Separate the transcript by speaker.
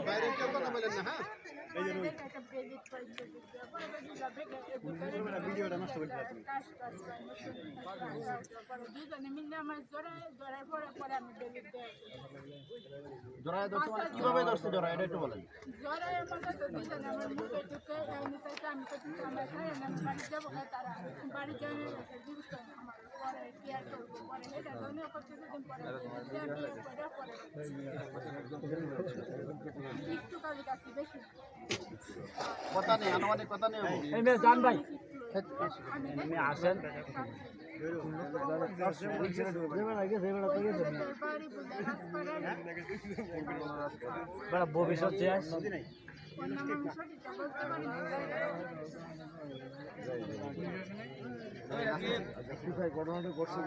Speaker 1: বাইরে কেউ কথা বলেন না, হ্যাঁ? ভিডিওটা নষ্ট করে দিলাম। জড়ায় ধরছে মানে কিভাবে ধরছে জড়ায় এটা একটু বলেন। কথা নেই, আনুমানিক কথা নেই।
Speaker 2: জান ভাই আসেন ভবিষ্যৎ ঘটনাটা করছে